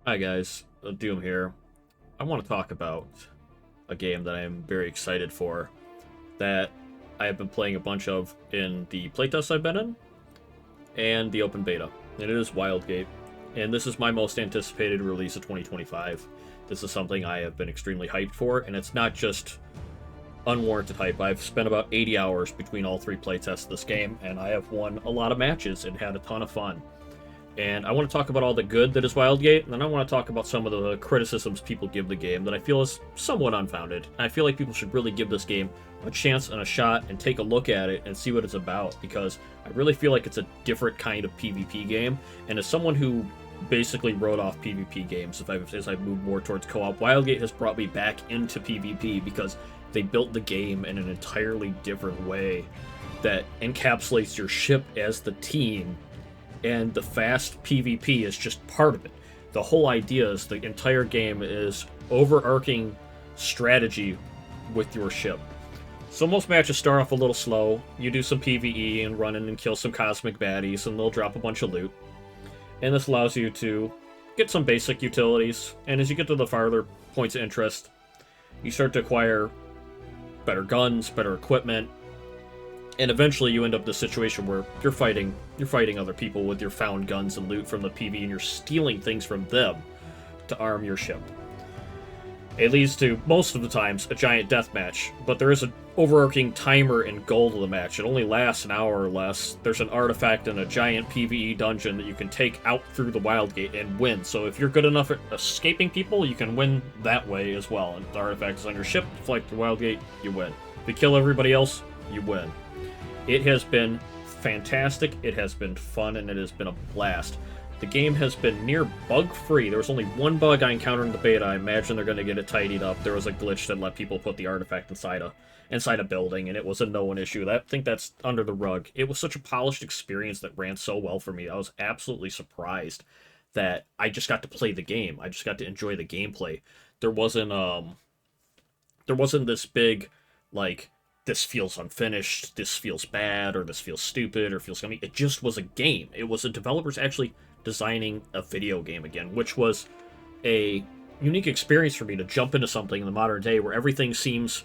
Hi guys, Doom here. I want to talk about a game that I am very excited for, that I have been playing a bunch of in the playtests I've been in, and the open beta. And it is Wildgate. And this is my most anticipated release of 2025. This is something I have been extremely hyped for, and it's not just unwarranted hype. I've spent about 80 hours between all three playtests of this game, and I have won a lot of matches and had a ton of fun. And I want to talk about all the good that is Wildgate, and then I want to talk about some of the criticisms people give the game that I feel is somewhat unfounded. I feel like people should really give this game a chance and a shot and take a look at it and see what it's about, because I really feel like it's a different kind of PvP game. And as someone who basically wrote off PvP games as I move more towards co-op, Wildgate has brought me back into PvP because they built the game in an entirely different way that encapsulates your ship as the team, and the fast PvP is just part of it. The whole idea is the entire game is overarching strategy with your ship. So most matches start off a little slow. You do some PvE and run in and kill some cosmic baddies, and they'll drop a bunch of loot. And this allows you to get some basic utilities, and as you get to the farther points of interest, you start to acquire better guns, better equipment, and eventually you end up in a situation where you're fighting other people with your found guns and loot from the PvE, and you're stealing things from them to arm your ship. It leads to, most of the times, a giant death match, but there is an overarching timer and goal to the match. It only lasts an hour or less. There's an artifact in a giant PvE dungeon that you can take out through the Wildgate and win. So if you're good enough at escaping people, you can win that way as well. And the artifact is on your ship, you fly through the Wildgate, you win. If you kill everybody else, you win. It has been fantastic, it has been fun, and it has been a blast. The game has been near bug-free. There was only one bug I encountered in the beta. I imagine they're going to get it tidied up. There was a glitch that let people put the artifact inside a building, and it was a known issue. I think that's under the rug. It was such a polished experience that ran so well for me. I was absolutely surprised that I just got to play the game. I just got to enjoy the gameplay. There wasn't this big, like, this feels unfinished, this feels bad, or this feels stupid, or feels scummy. It just was a game. It was the developers actually designing a video game again, which was a unique experience for me to jump into something in the modern day where everything seems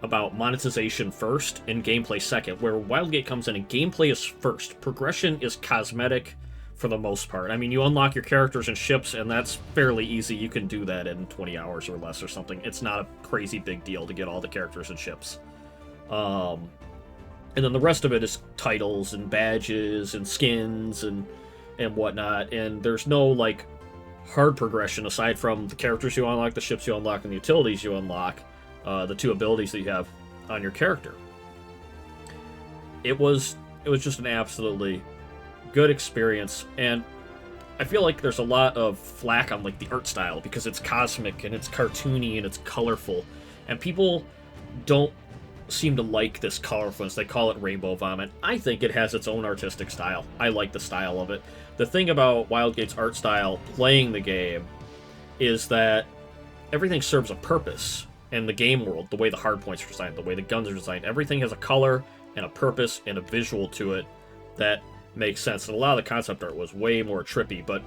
about monetization first and gameplay second, where Wildgate comes in and gameplay is first. Progression is cosmetic for the most part. I mean, you unlock your characters and ships, and that's fairly easy. You can do that in 20 hours or less or something. It's not a crazy big deal to get all the characters and ships. And then the rest of it is titles and badges and skins and whatnot, and there's no, like, hard progression aside from the characters you unlock, the ships you unlock, and the utilities you unlock, the two abilities that you have on your character. It was just an absolutely good experience, and I feel like there's a lot of flack on, like, the art style because it's cosmic and it's cartoony and it's colorful, and people don't seem to like this colorfulness. They call it rainbow vomit. I think it has its own artistic style. I like the style of it. The thing about Wildgate's art style playing the game is that everything serves a purpose in the game world. The way the hardpoints are designed, the way the guns are designed, everything has a color and a purpose and a visual to it that makes sense. And a lot of the concept art was way more trippy, but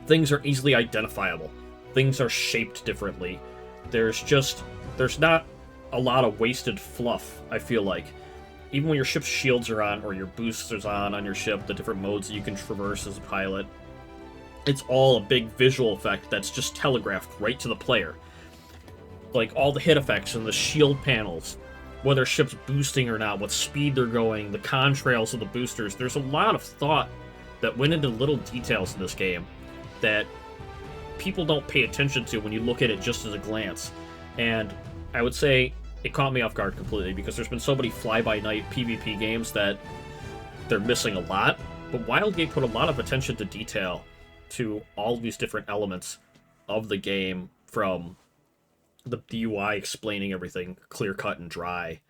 things are easily identifiable. Things are shaped differently. There's not a lot of wasted fluff, I feel like. Even when your ship's shields are on, or your boosters on your ship, the different modes that you can traverse as a pilot, it's all a big visual effect that's just telegraphed right to the player. Like, all the hit effects and the shield panels, whether ship's boosting or not, what speed they're going, the contrails of the boosters, there's a lot of thought that went into little details in this game that people don't pay attention to when you look at it just as a glance. And I would say it caught me off guard completely, because there's been so many fly-by-night PvP games that they're missing a lot, but Wildgate put a lot of attention to detail to all these different elements of the game, from the UI explaining everything clear-cut and dry,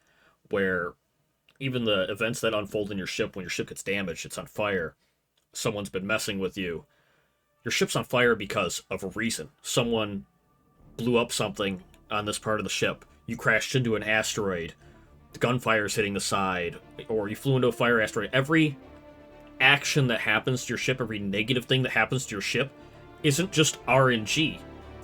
where even the events that unfold in your ship, when your ship gets damaged, it's on fire, someone's been messing with you, your ship's on fire because of a reason. Someone blew up something on this part of the ship. You crashed into an asteroid. The gunfire's hitting the side. Or you flew into a fire asteroid. Every action that happens to your ship, every negative thing that happens to your ship, isn't just RNG.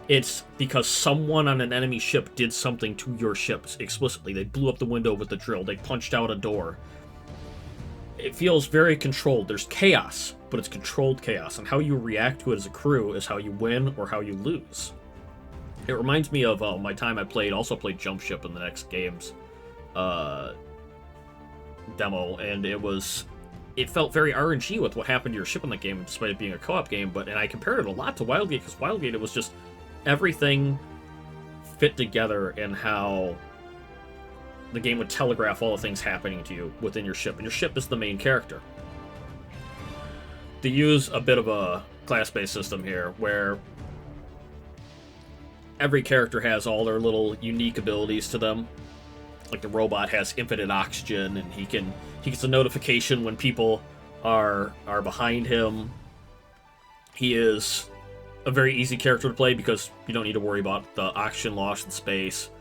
It's because someone on an enemy ship did something to your ships explicitly. They blew up the window with a drill. They punched out a door. It feels very controlled. There's chaos, but it's controlled chaos. And how you react to it as a crew is how you win or how you lose. It reminds me of my time I also played Jump Ship in the next game's demo, and it felt very RNG with what happened to your ship in the game, despite it being a co-op game. And I compared it a lot to Wildgate, because Wildgate, it was just everything fit together in how the game would telegraph all the things happening to you within your ship, and your ship is the main character. They use a bit of a class-based system here, where every character has all their little unique abilities to them. Like the robot has infinite oxygen, and he gets a notification when people are behind him. He is a very easy character to play because you don't need to worry about the oxygen loss in space.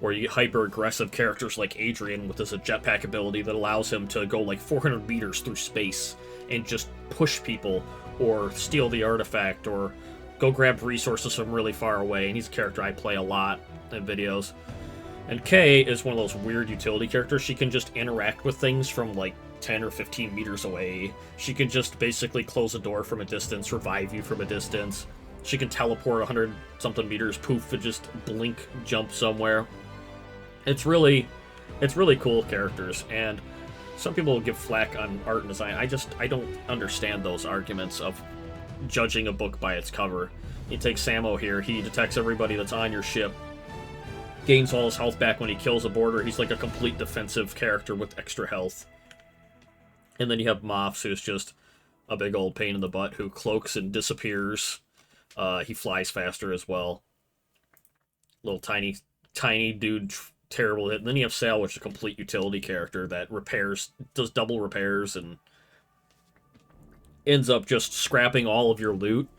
Or you get hyper-aggressive characters like Adrian with this jetpack ability that allows him to go like 400 meters through space and just push people, or steal the artifact, or go grab resources from really far away. And he's a character I play a lot in videos. And Kay is one of those weird utility characters. She can just interact with things from like 10 or 15 meters away. She can just basically close a door from a distance, revive you from a distance. She can teleport 100-something meters, poof, and just blink, jump somewhere. It's really cool characters, and some people will give flack on art and design. I don't understand those arguments of judging a book by its cover. You take Samo here, he detects everybody that's on your ship, gains all his health back when he kills a boarder. He's like a complete defensive character with extra health. And then you have Moffs, who's just a big old pain in the butt, who cloaks and disappears. He flies faster as well. Little tiny dude, terrible hit. And then you have Sal, which is a complete utility character that does double repairs, and ends up just scrapping all of your loot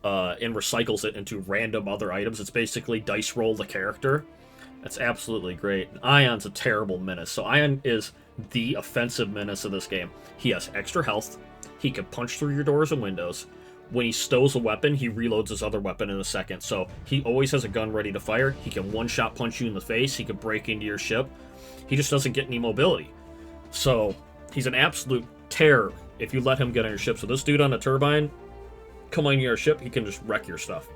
and recycles it into random other items. It's basically dice roll the character. That's absolutely great. Ion's a terrible menace. So Ion is the offensive menace of this game. He has extra health. He can punch through your doors and windows. When he stows a weapon, he reloads his other weapon in a second. So he always has a gun ready to fire. He can one-shot punch you in the face. He can break into your ship. He just doesn't get any mobility. So he's an absolute terror if you let him get on your ship. So this dude on a turbine, come on your ship, he can just wreck your stuff.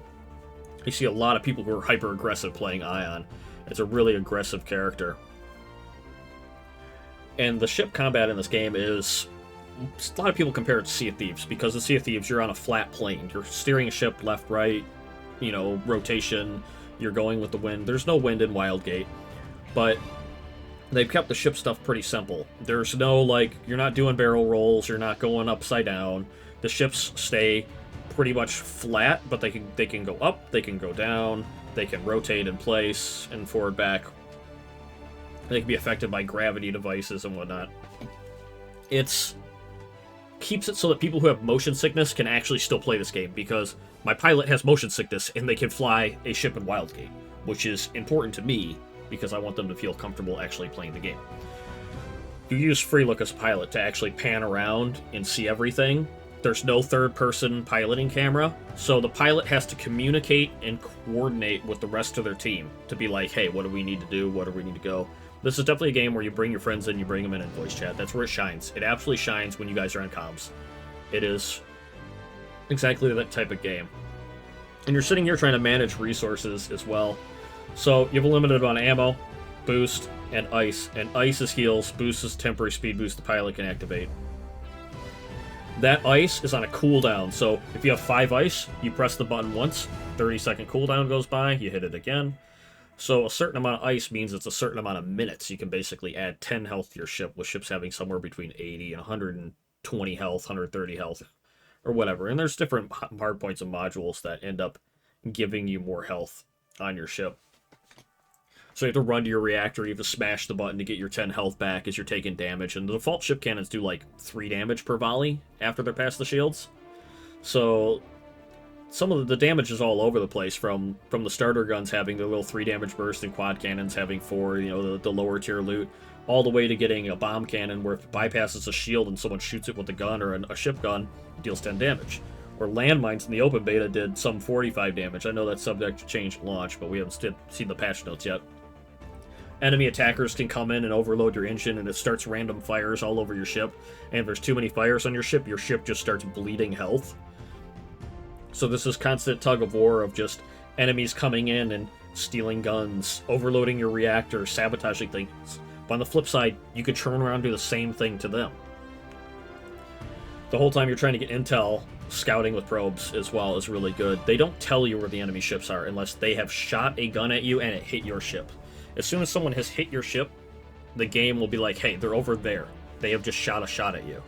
You see a lot of people who are hyper-aggressive playing Ion. It's a really aggressive character. And the ship combat in this game is... a lot of people compare it to Sea of Thieves, because in Sea of Thieves, you're on a flat plane. You're steering a ship left, right, rotation. You're going with the wind. There's no wind in Wildgate, but they've kept the ship stuff pretty simple. There's no, you're not doing barrel rolls. You're not going upside down. The ships stay pretty much flat, but they can go up, they can go down, they can rotate in place and forward back. They can be affected by gravity devices and whatnot. Keeps it so that people who have motion sickness can actually still play this game, because my pilot has motion sickness and they can fly a ship in Wildgate, which is important to me because I want them to feel comfortable actually playing the game. You use free look as a pilot to actually pan around and see everything. There's no third-person piloting camera, so the pilot has to communicate and coordinate with the rest of their team to be like, hey, what do we need to do? Where do we need to go? This is definitely a game where you bring your friends in, you bring them in voice chat. That's where it shines. It absolutely shines when you guys are on comms. It is exactly that type of game. And you're sitting here trying to manage resources as well. So you have a limited amount of ammo, boost, and ice. And ice is heals, boost is temporary speed boost the pilot can activate. That ice is on a cooldown, so if you have 5 ice, you press the button once, 30-second cooldown goes by, you hit it again. So a certain amount of ice means it's a certain amount of minutes. You can basically add 10 health to your ship, with ships having somewhere between 80 and 120 health, 130 health, or whatever. And there's different hard points and modules that end up giving you more health on your ship. So you have to run to your reactor, you have to smash the button to get your 10 health back as you're taking damage. And the default ship cannons do 3 damage per volley after they're past the shields. So some of the damage is all over the place, from the starter guns having their little 3 damage burst and quad cannons having 4, the lower tier loot, all the way to getting a bomb cannon where if it bypasses a shield and someone shoots it with a gun or a ship gun, it deals 10 damage. or landmines in the open beta did some 45 damage. I know that's subject to change at launch, but we haven't seen the patch notes yet. Enemy attackers can come in and overload your engine, and it starts random fires all over your ship. And if there's too many fires on your ship just starts bleeding health. So this is constant tug of war of just enemies coming in and stealing guns, overloading your reactor, sabotaging things. But on the flip side, you could turn around and do the same thing to them. The whole time you're trying to get intel, scouting with probes as well is really good. They don't tell you where the enemy ships are unless they have shot a gun at you and it hit your ship. As soon as someone has hit your ship, the game will be like, hey, they're over there. They have just shot a shot at you.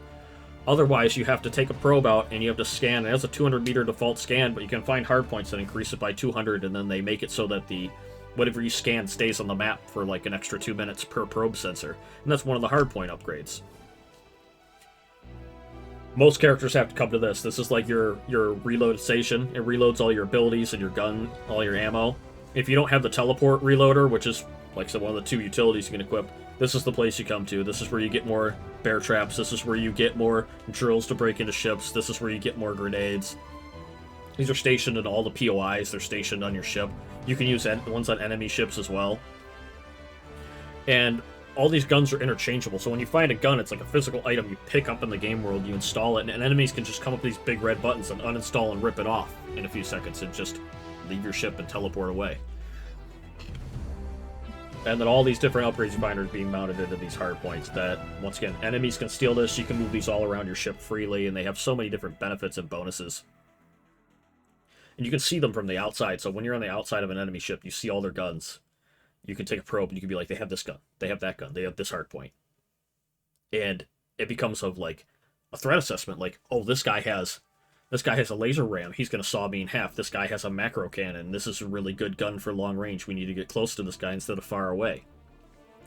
Otherwise, you have to take a probe out and you have to scan. It has a 200-meter default scan, but you can find hardpoints that increase it by 200, and then they make it so that whatever you scan stays on the map for like an extra 2 minutes per probe sensor. And that's one of the hardpoint upgrades. Most characters have to come to this. This is like your reload station. It reloads all your abilities and your gun, all your ammo. If you don't have the teleport reloader, which is like one of the 2 utilities you can equip, this is the place you come to. This is where you get more bear traps. This is where you get more drills to break into ships. This is where you get more grenades. These are stationed in all the POIs. They're stationed on your ship. You can use ones on enemy ships as well. And all these guns are interchangeable. So when you find a gun, it's like a physical item you pick up in the game world, you install it, and enemies can just come up with these big red buttons and uninstall and rip it off in a few seconds and just leave your ship and teleport away. And then all these different upgrades you find are being mounted into these hardpoints that, once again, enemies can steal this, you can move these all around your ship freely, and they have so many different benefits and bonuses. And you can see them from the outside, so when you're on the outside of an enemy ship, you see all their guns. You can take a probe and you can be like, they have this gun, they have that gun, they have this hardpoint. And it becomes of like a threat assessment, like, oh, this guy has a laser ram, he's going to saw me in half. This guy has a macro cannon. This is a really good gun for long range. We need to get close to this guy instead of far away.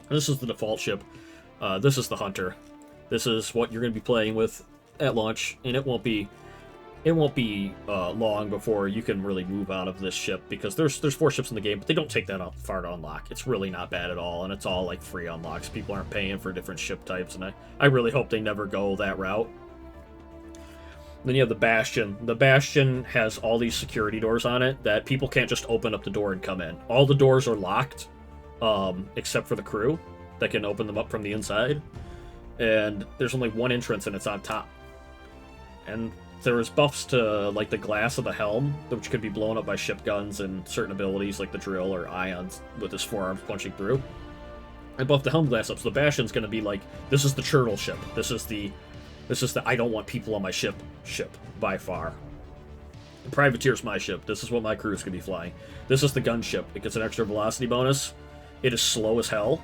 And this is the default ship. This is the Hunter. This is what you're going to be playing with at launch, and it won't be long before you can really move out of this ship, because there's 4 ships in the game, but they don't take that far to unlock. It's really not bad at all, and it's all like free unlocks. People aren't paying for different ship types, and I really hope they never go that route. Then you have the Bastion. The Bastion has all these security doors on it that people can't just open up the door and come in. All the doors are locked, except for the crew that can open them up from the inside. And there's only one entrance, and it's on top. And there is buffs to like the glass of the helm, which could be blown up by ship guns and certain abilities like the drill or ions with his forearms punching through. I buffed the helm glass up, so the Bastion's going to be like, this is the turtle ship. This is the I don't want people on my ship by far. The Privateer's my ship. This is what my crew's going to be flying. This is the gunship. It gets an extra velocity bonus. It is slow as hell,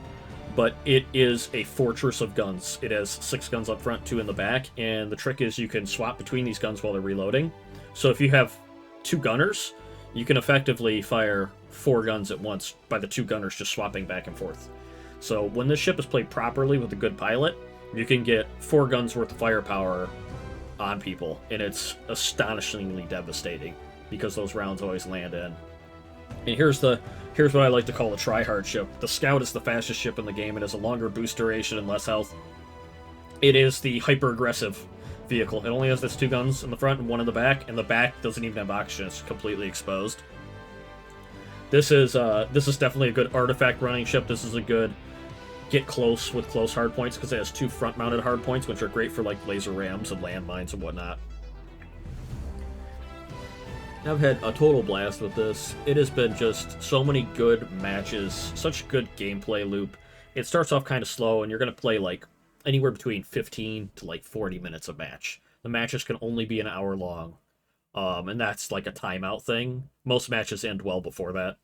but it is a fortress of guns. It has 6 guns up front, 2 in the back, and the trick is you can swap between these guns while they're reloading. So if you have 2 gunners, you can effectively fire 4 guns at once by the 2 gunners just swapping back and forth. So when this ship is played properly with a good pilot, you can get 4 guns worth of firepower on people, and it's astonishingly devastating because those rounds always land in. And here's what I like to call the try-hard ship. The Scout is the fastest ship in the game. It has a longer boost duration and less health. It is the hyper-aggressive vehicle. It only has these 2 guns in the front and 1 in the back, and the back doesn't even have oxygen. It's completely exposed. This is definitely a good artifact running ship. This is a good get close with close hardpoints, because it has 2 front-mounted hardpoints, which are great for like laser rams and landmines and whatnot. I've had a total blast with this. It has been just so many good matches, such good gameplay loop. It starts off kind of slow, and you're going to play like anywhere between 15 to like 40 minutes a match. The matches can only be an hour long, and that's like a timeout thing. Most matches end well before that.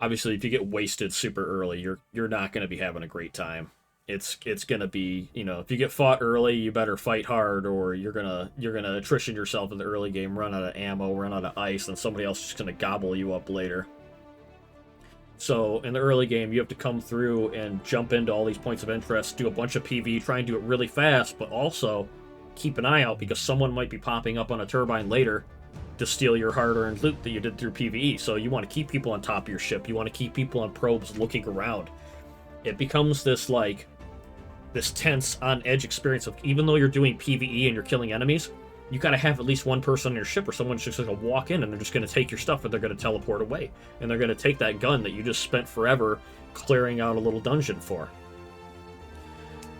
Obviously, if you get wasted super early, you're not going to be having a great time. It's going to be, if you get fought early, you better fight hard, or you're gonna attrition yourself in the early game, run out of ammo, run out of ice, and somebody else is just going to gobble you up later. So in the early game, you have to come through and jump into all these points of interest, do a bunch of PV, try and do it really fast, but also keep an eye out because someone might be popping up on a turbine later to steal your hard-earned loot that you did through PvE. So you want to keep people on top of your ship. You want to keep people on probes looking around. It becomes this tense, on-edge experience of, even though you're doing PvE and you're killing enemies, you got to have at least one person on your ship, or someone's just going to walk in and they're just going to take your stuff and they're going to teleport away. And they're going to take that gun that you just spent forever clearing out a little dungeon for.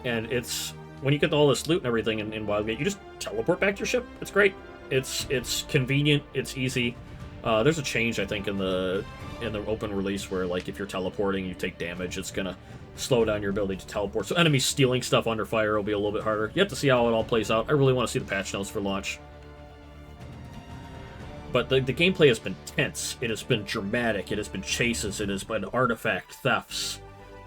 And it's, when you get all this loot and everything in Wildgate, you just teleport back to your ship. It's great. It's convenient. It's easy. There's a change, I think, in the open release where, like, if you're teleporting, you take damage, it's going to slow down your ability to teleport. So enemies stealing stuff under fire will be a little bit harder. You have to see how it all plays out. I really want to see the patch notes for launch. But the gameplay has been tense. It has been dramatic. It has been chases. It has been artifact thefts.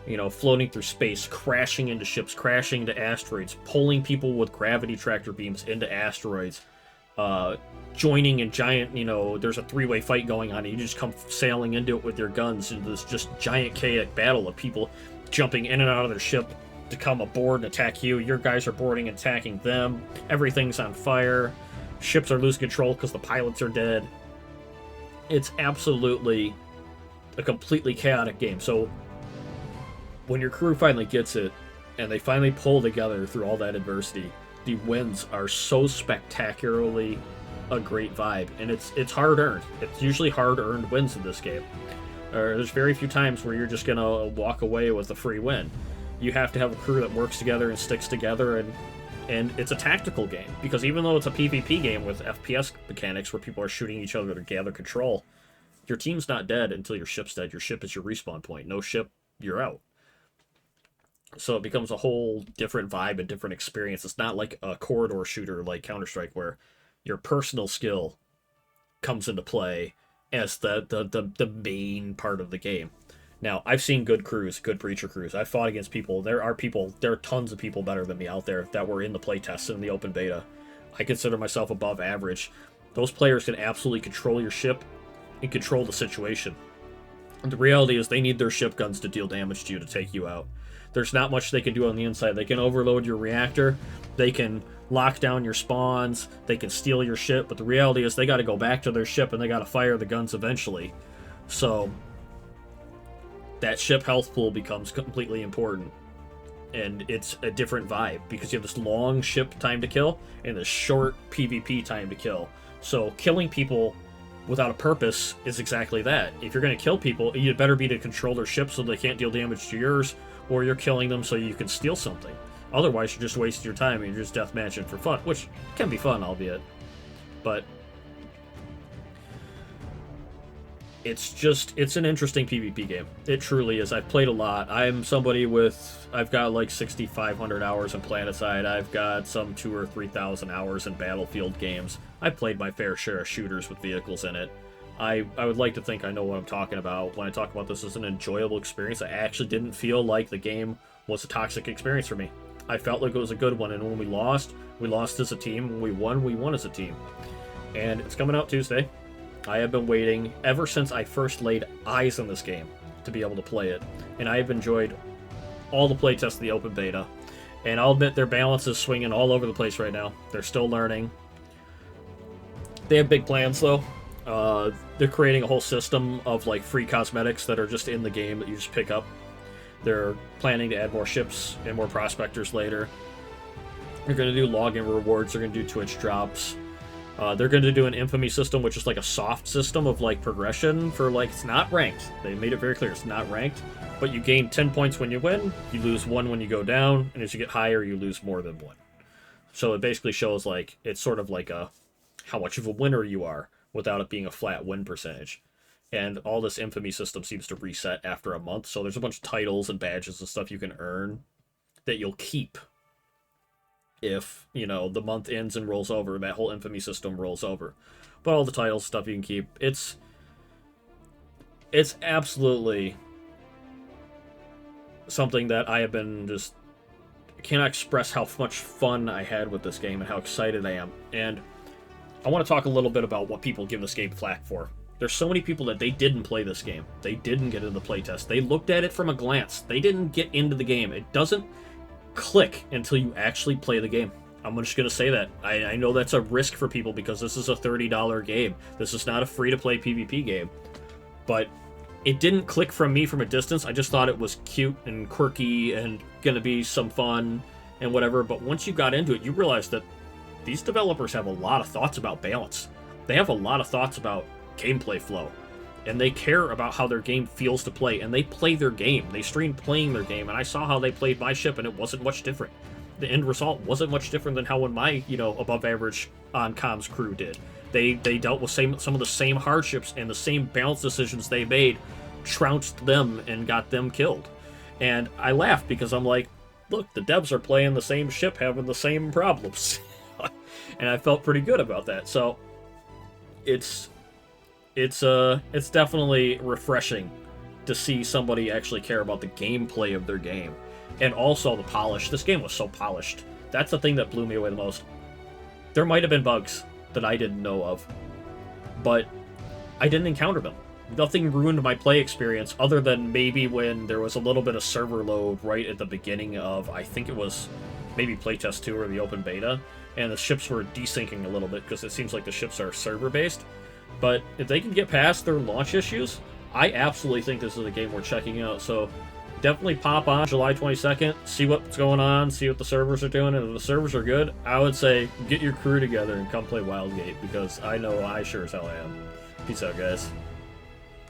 You know, floating through space, crashing into ships, crashing into asteroids, pulling people with gravity tractor beams into asteroids, joining in giant, you know, there's a three-way fight going on, and you just come sailing into it with your guns into this just giant chaotic battle of people jumping in and out of their ship to come aboard and attack you. Your guys are boarding and attacking them. Everything's on fire. Ships are losing control because the pilots are dead. It's absolutely a completely chaotic game. So when your crew finally gets it, and they finally pull together through all that adversity, the wins are so spectacularly a great vibe, and it's hard-earned. It's usually hard-earned wins in this game. There's very few times where you're just gonna walk away with a free win. You have to have a crew that works together and sticks together, and it's a tactical game, because even though it's a PvP game with FPS mechanics where people are shooting each other to gather control, your team's not dead until your ship's dead. Your ship is your respawn point. No ship, you're out. So it becomes a whole different vibe and different experience. It's not like a corridor shooter like Counter-Strike where your personal skill comes into play as the main part of the game. Now, I've seen good crews, good breacher crews. I've fought against people. There are tons of people better than me out there that were in the playtest and in the open beta. I consider myself above average. Those players can absolutely control your ship and control the situation. And the reality is they need their ship guns to deal damage to you to take you out. There's not much they can do on the inside. They can overload your reactor, they can lock down your spawns, they can steal your ship, but the reality is they got to go back to their ship and they got to fire the guns eventually. So that ship health pool becomes completely important. And it's a different vibe because you have this long ship time to kill and this short PvP time to kill. So killing people without a purpose is exactly that. If you're going to kill people, you'd better be to control their ship so they can't deal damage to yours, or you're killing them so you can steal something. Otherwise, you're just wasting your time and you're just deathmatching for fun, which can be fun, albeit. But it's an interesting PvP game. It truly is. I've played a lot. I'm somebody I've got like 6,500 hours in PlanetSide. I've got some 2,000 or 3,000 hours in Battlefield games. I've played my fair share of shooters with vehicles in it. I would like to think I know what I'm talking about when I talk about this as an enjoyable experience. I actually didn't feel like the game was a toxic experience for me. I felt like it was a good one, and when we lost as a team. When we won as a team. And it's coming out Tuesday. I have been waiting ever since I first laid eyes on this game to be able to play it. And I have enjoyed all the playtests of the open beta. And I'll admit their balance is swinging all over the place right now. They're still learning. They have big plans, though. They're creating a whole system of like free cosmetics that are just in the game that you just pick up. They're planning to add more ships and more prospectors later. They're going to do login rewards. They're going to do Twitch drops. They're going to do an infamy system, which is like a soft system of like progression for like, it's not ranked. They made it very clear it's not ranked, but you gain 10 points when you win, you lose 1 when you go down, and as you get higher, you lose more than 1. So it basically shows like, it's sort of like how much of a winner you are without it being a flat win percentage. And all this infamy system seems to reset after a month, so there's a bunch of titles and badges and stuff you can earn that you'll keep if, you know, the month ends and rolls over, that whole infamy system rolls over. But all the titles, stuff you can keep, it's absolutely something that I have been just cannot express how much fun I had with this game and how excited I am. And I want to talk a little bit about what people give this game flack for. There's so many people that they didn't play this game. They didn't get into the playtest. They looked at it from a glance. They didn't get into the game. It doesn't click until you actually play the game. I'm just going to say that. I know that's a risk for people because this is a $30 game. This is not a free-to-play PvP game. But it didn't click from me from a distance. I just thought it was cute and quirky and going to be some fun and whatever. But once you got into it, you realized that these developers have a lot of thoughts about balance. They have a lot of thoughts about gameplay flow. And they care about how their game feels to play, and they play their game. They stream playing their game, and I saw how they played my ship, and it wasn't much different. The end result wasn't much different than how when my, above average on-comms crew did. They dealt with some of the same hardships, and the same balance decisions they made trounced them and got them killed. And I laughed because I'm like, look, the devs are playing the same ship, having the same problems. And I felt pretty good about that. So it's definitely refreshing to see somebody actually care about the gameplay of their game. And also the polish. This game was so polished. That's the thing that blew me away the most. There might have been bugs that I didn't know of, but I didn't encounter them. Nothing ruined my play experience other than maybe when there was a little bit of server load right at the beginning of, I think it was maybe playtest 2 or the open beta, and the ships were desyncing a little bit because it seems like the ships are server-based. But if they can get past their launch issues, I absolutely think this is a game worth checking out. So definitely pop on July 22nd, see what's going on, see what the servers are doing, and if the servers are good, I would say get your crew together and come play Wildgate, because I know I sure as hell am. Peace out, guys.